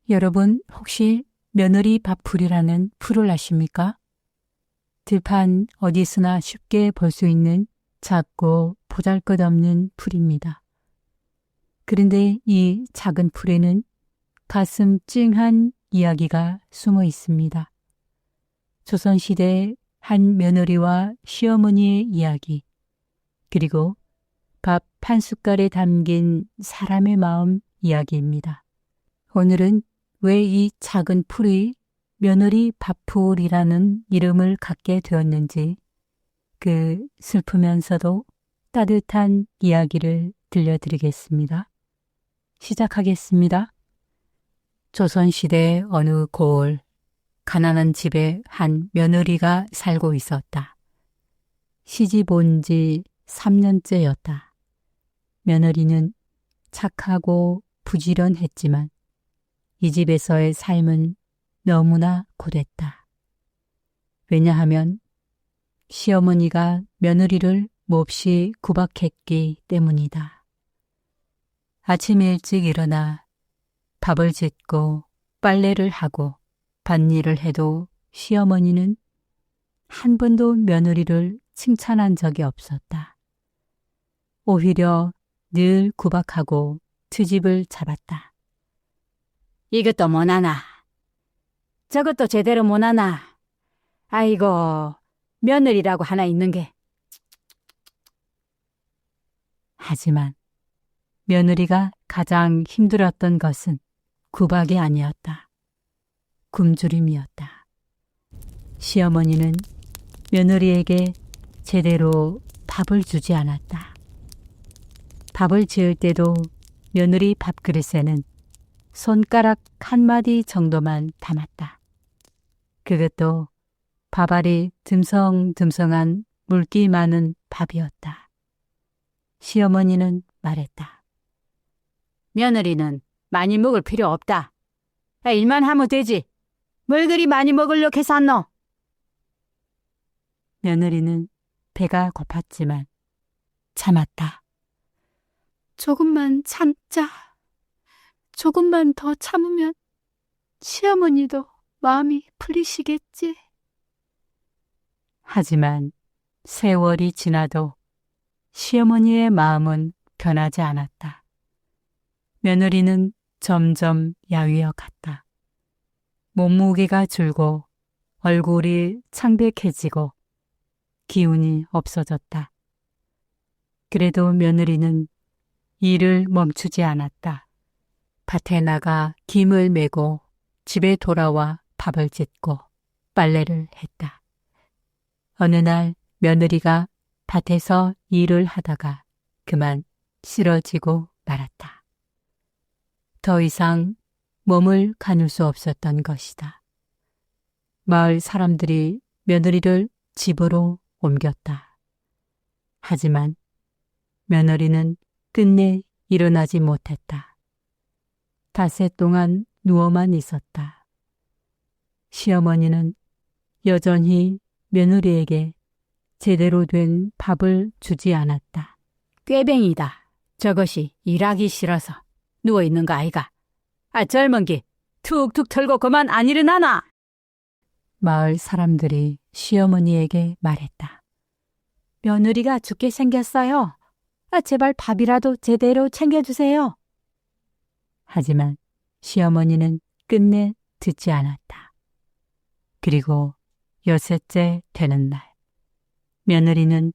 여러분 혹시 며느리 밥풀이라는 풀을 아십니까? 들판 어디서나 쉽게 볼 수 있는 작고 보잘것없는 풀입니다. 그런데 이 작은 풀에는 가슴 찡한 이야기가 숨어 있습니다. 조선시대 한 며느리와 시어머니의 이야기, 그리고 밥 한 숟갈에 담긴 사람의 마음 이야기입니다. 오늘은 왜 이 작은 풀이 며느리 밥풀이라는 이름을 갖게 되었는지 그 슬프면서도 따뜻한 이야기를 들려드리겠습니다. 시작하겠습니다. 조선시대 어느 고을, 가난한 집에 한 며느리가 살고 있었다. 시집 온 지 3년째였다. 며느리는 착하고 부지런했지만 이 집에서의 삶은 너무나 고됐다. 왜냐하면 시어머니가 며느리를 몹시 구박했기 때문이다. 아침 일찍 일어나 밥을 짓고 빨래를 하고 밭일을 해도 시어머니는 한 번도 며느리를 칭찬한 적이 없었다. 오히려 늘 구박하고 트집을 잡았다. 이것도 못하나? 저것도 제대로 못하나? 아이고, 며느리라고 하나 있는 게. 하지만 며느리가 가장 힘들었던 것은 구박이 아니었다. 굶주림이었다. 시어머니는 며느리에게 제대로 밥을 주지 않았다. 밥을 지을 때도 며느리 밥그릇에는 손가락 한 마디 정도만 담았다. 그것도 밥알이 듬성듬성한 물기 많은 밥이었다. 시어머니는 말했다. 며느리는 많이 먹을 필요 없다. 일만 하면 되지. 뭘 그리 많이 먹으려고 해산노? 며느리는 배가 고팠지만 참았다. 조금만 참자. 조금만 더 참으면 시어머니도 마음이 풀리시겠지. 하지만 세월이 지나도 시어머니의 마음은 변하지 않았다. 며느리는 점점 야위어 갔다. 몸무게가 줄고 얼굴이 창백해지고 기운이 없어졌다. 그래도 며느리는 일을 멈추지 않았다. 밭에 나가 김을 메고 집에 돌아와 밥을 짓고 빨래를 했다. 어느 날 며느리가 밭에서 일을 하다가 그만 쓰러지고 말았다. 더 이상 몸을 가눌 수 없었던 것이다. 마을 사람들이 며느리를 집으로 옮겼다. 하지만 며느리는 끝내 일어나지 못했다. 닷새 동안 누워만 있었다. 시어머니는 여전히 며느리에게 제대로 된 밥을 주지 않았다. 꾀뱅이다. 저것이 일하기 싫어서 누워있는 거 아이가. 젊은 기 툭툭 털고 그만 안 일어나나? 마을 사람들이 시어머니에게 말했다. 며느리가 죽게 생겼어요. 제발 밥이라도 제대로 챙겨주세요. 하지만 시어머니는 끝내 듣지 않았다. 그리고 여섯째 되는 날, 며느리는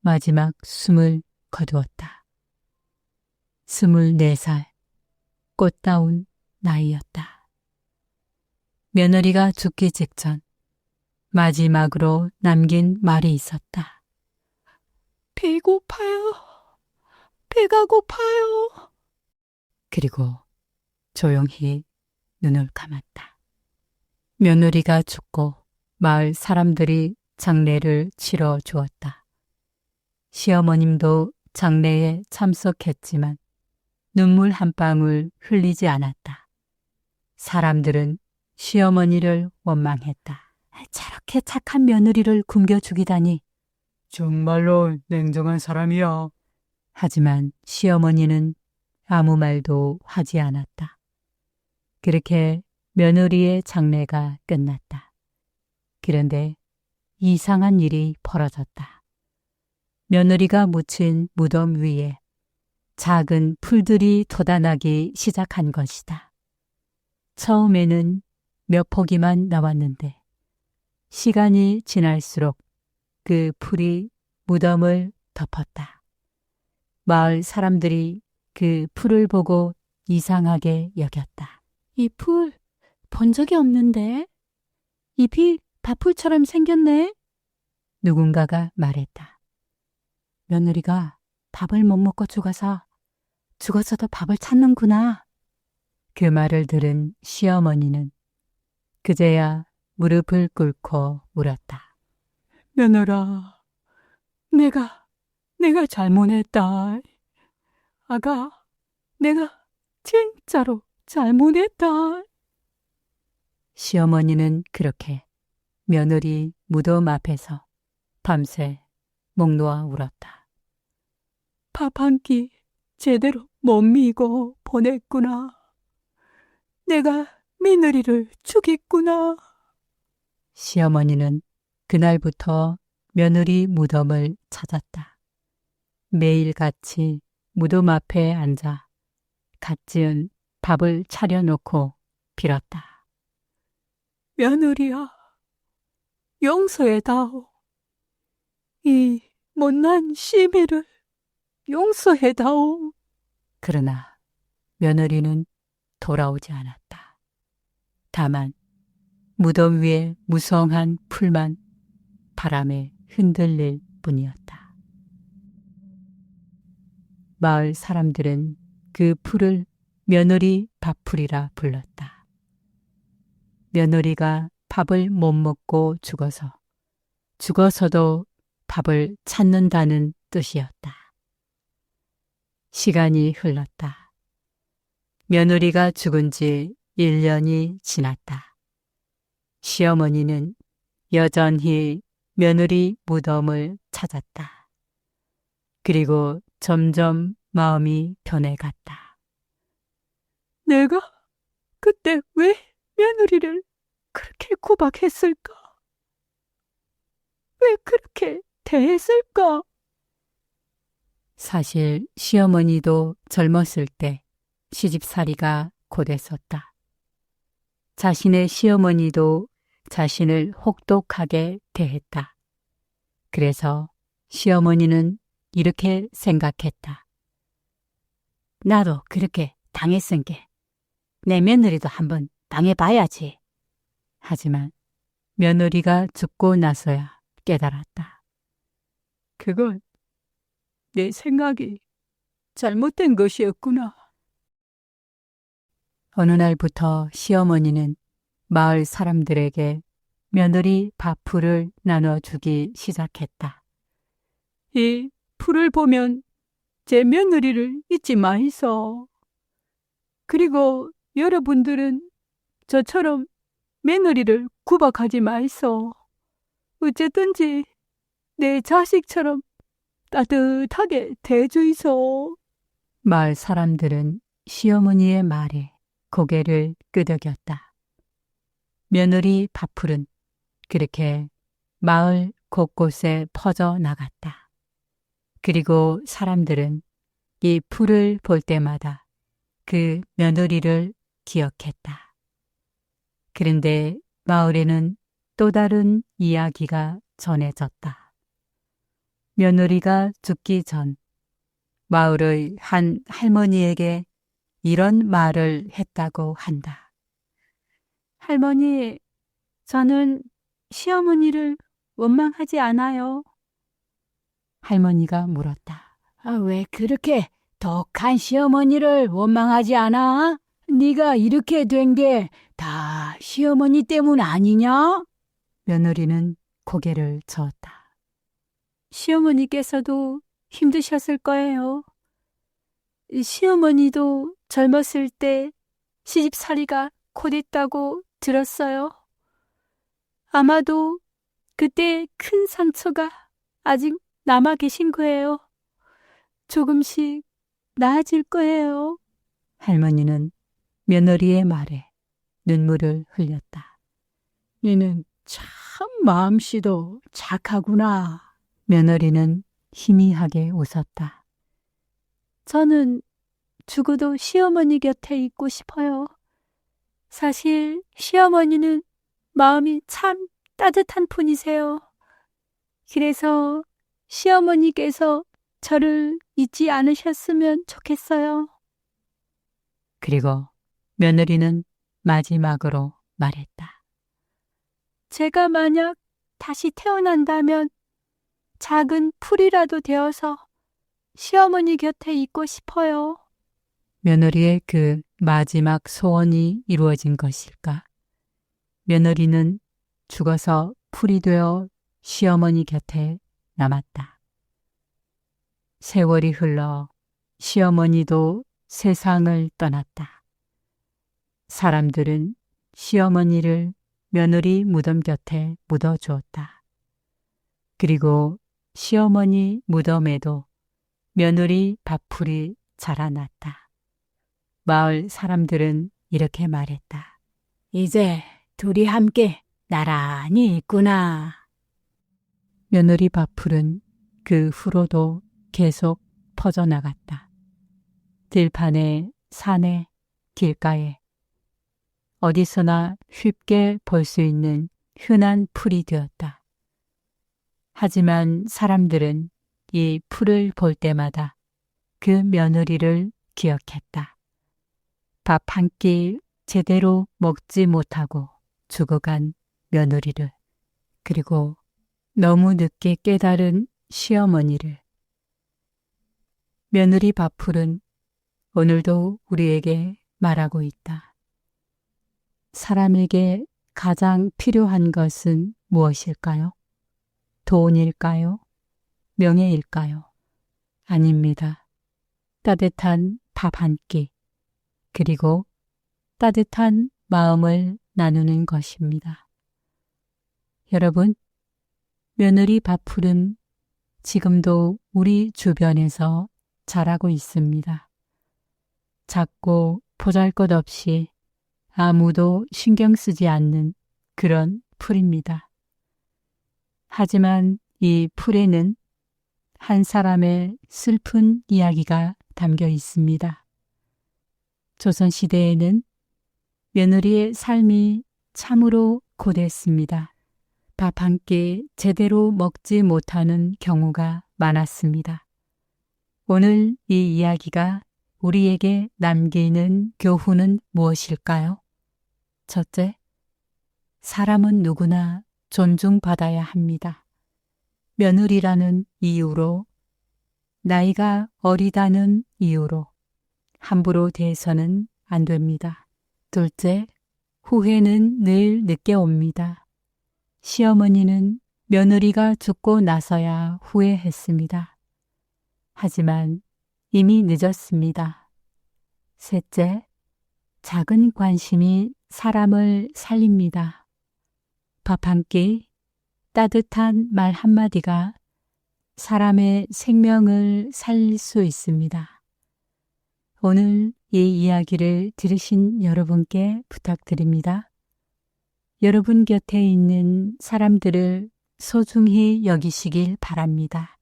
마지막 숨을 거두었다. 24살, 꽃다운 나이였다. 며느리가 죽기 직전 마지막으로 남긴 말이 있었다. 배고파요. 배가 고파요. 그리고 조용히 눈을 감았다. 며느리가 죽고 마을 사람들이 장례를 치러 주었다. 시어머님도 장례에 참석했지만 눈물 한 방울 흘리지 않았다. 사람들은 시어머니를 원망했다. 저렇게 착한 며느리를 굶겨 죽이다니. 정말로 냉정한 사람이야. 하지만 시어머니는 아무 말도 하지 않았다. 그렇게 며느리의 장례가 끝났다. 그런데 이상한 일이 벌어졌다. 며느리가 묻힌 무덤 위에 작은 풀들이 돋아나기 시작한 것이다. 처음에는 몇 포기만 나왔는데 시간이 지날수록 그 풀이 무덤을 덮었다. 마을 사람들이 그 풀을 보고 이상하게 여겼다. 이 풀 본 적이 없는데? 잎이 밥풀처럼 생겼네? 누군가가 말했다. 며느리가 밥을 못 먹고 죽어서도 밥을 찾는구나. 그 말을 들은 시어머니는 그제야 무릎을 꿇고 울었다. 며느라, 내가 잘못했다. 아가, 내가 진짜로 잘못했다. 시어머니는 그렇게 며느리 무덤 앞에서 밤새 목 놓아 울었다. 밥 한 끼 제대로 못 미고 보냈구나. 내가 며느리를 죽였구나. 시어머니는 그날부터 며느리 무덤을 찾았다. 매일같이 무덤 앞에 앉아 갓 지은 밥을 차려놓고 빌었다. 며느리야, 용서해다오. 이 못난 시비를 용서해다오. 그러나 며느리는 돌아오지 않았다. 다만 무덤 위에 무성한 풀만 바람에 흔들릴 뿐이었다. 마을 사람들은 그 풀을 며느리 밥풀이라 불렀다. 며느리가 밥을 못 먹고 죽어서도 밥을 찾는다는 뜻이었다. 시간이 흘렀다. 며느리가 죽은 지 1년이 지났다. 시어머니는 여전히 며느리 무덤을 찾았다. 그리고 점점 마음이 변해갔다. 내가 그때 왜 며느리를 그렇게 구박했을까? 왜 그렇게 대했을까? 사실 시어머니도 젊었을 때 시집살이가 고됐었다. 자신의 시어머니도 자신을 혹독하게 대했다. 그래서 시어머니는 이렇게 생각했다. 나도 그렇게 당했으니까 내 며느리도 한번 당해봐야지. 하지만 며느리가 죽고 나서야 깨달았다. 그건 내 생각이 잘못된 것이었구나. 어느 날부터 시어머니는 마을 사람들에게 며느리 밥풀을 나눠주기 시작했다. 이 풀을 보면 제 며느리를 잊지 마이소. 그리고 여러분들은 저처럼 며느리를 구박하지 마이소. 어쨌든지 내 자식처럼 따뜻하게 대주이소. 마을 사람들은 시어머니의 말에 고개를 끄덕였다. 며느리 밥풀은 그렇게 마을 곳곳에 퍼져 나갔다. 그리고 사람들은 이 풀을 볼 때마다 그 며느리를 기억했다. 그런데 마을에는 또 다른 이야기가 전해졌다. 며느리가 죽기 전 마을의 한 할머니에게 이런 말을 했다고 한다. 할머니, 저는 시어머니를 원망하지 않아요. 할머니가 물었다. 왜 그렇게 독한 시어머니를 원망하지 않아? 네가 이렇게 된 게 다 시어머니 때문 아니냐? 며느리는 고개를 저었다. 시어머니께서도 힘드셨을 거예요. 시어머니도 젊었을 때 시집살이가 고됐다고 들었어요. 아마도 그때 큰 상처가 아직 남아 계신 거예요. 조금씩 나아질 거예요. 할머니는 며느리의 말에 눈물을 흘렸다. 니는 참 마음씨도 착하구나. 며느리는 희미하게 웃었다. 저는 죽어도 시어머니 곁에 있고 싶어요. 사실 시어머니는 마음이 참 따뜻한 분이세요. 그래서 시어머니께서 저를 잊지 않으셨으면 좋겠어요. 그리고 며느리는 마지막으로 말했다. 제가 만약 다시 태어난다면 작은 풀이라도 되어서 시어머니 곁에 있고 싶어요. 며느리의 그 마지막 소원이 이루어진 것일까? 며느리는 죽어서 풀이 되어 시어머니 곁에 남았다. 세월이 흘러 시어머니도 세상을 떠났다. 사람들은 시어머니를 며느리 무덤 곁에 묻어주었다. 그리고 시어머니 무덤에도 며느리 밥풀이 자라났다. 마을 사람들은 이렇게 말했다. 이제 둘이 함께 나란히 있구나. 며느리 밥풀은 그 후로도 계속 퍼져나갔다. 들판에, 산에, 길가에 어디서나 쉽게 볼 수 있는 흔한 풀이 되었다. 하지만 사람들은 이 풀을 볼 때마다 그 며느리를 기억했다. 밥 한 끼 제대로 먹지 못하고 죽어간 며느리를, 그리고 너무 늦게 깨달은 시어머니를. 며느리 밥풀은 오늘도 우리에게 말하고 있다. 사람에게 가장 필요한 것은 무엇일까요? 돈일까요? 명예일까요? 아닙니다. 따뜻한 밥 한 끼, 그리고 따뜻한 마음을 나누는 것입니다. 여러분, 며느리 밥풀은 지금도 우리 주변에서 자라고 있습니다. 작고 보잘것없이 아무도 신경 쓰지 않는 그런 풀입니다. 하지만 이 풀에는 한 사람의 슬픈 이야기가 담겨 있습니다. 조선시대에는 며느리의 삶이 참으로 고됐습니다. 밥 한 끼 제대로 먹지 못하는 경우가 많았습니다. 오늘 이 이야기가 우리에게 남기는 교훈은 무엇일까요? 첫째, 사람은 누구나 존중받아야 합니다. 며느리라는 이유로, 나이가 어리다는 이유로 함부로 대해서는 안 됩니다. 둘째, 후회는 늘 늦게 옵니다. 시어머니는 며느리가 죽고 나서야 후회했습니다. 하지만 이미 늦었습니다. 셋째, 작은 관심이 사람을 살립니다. 밥 한 끼, 따뜻한 말 한마디가 사람의 생명을 살릴 수 있습니다. 오늘 이 이야기를 들으신 여러분께 부탁드립니다. 여러분 곁에 있는 사람들을 소중히 여기시길 바랍니다.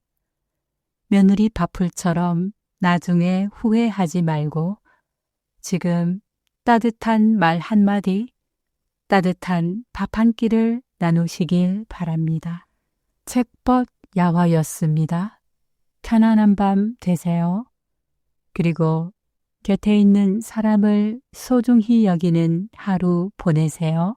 며느리 밥풀처럼 나중에 후회하지 말고 지금 따뜻한 말 한마디, 따뜻한 밥 한 끼를 나누시길 바랍니다. 책벗 야화였습니다. 편안한 밤 되세요. 그리고 곁에 있는 사람을 소중히 여기는 하루 보내세요.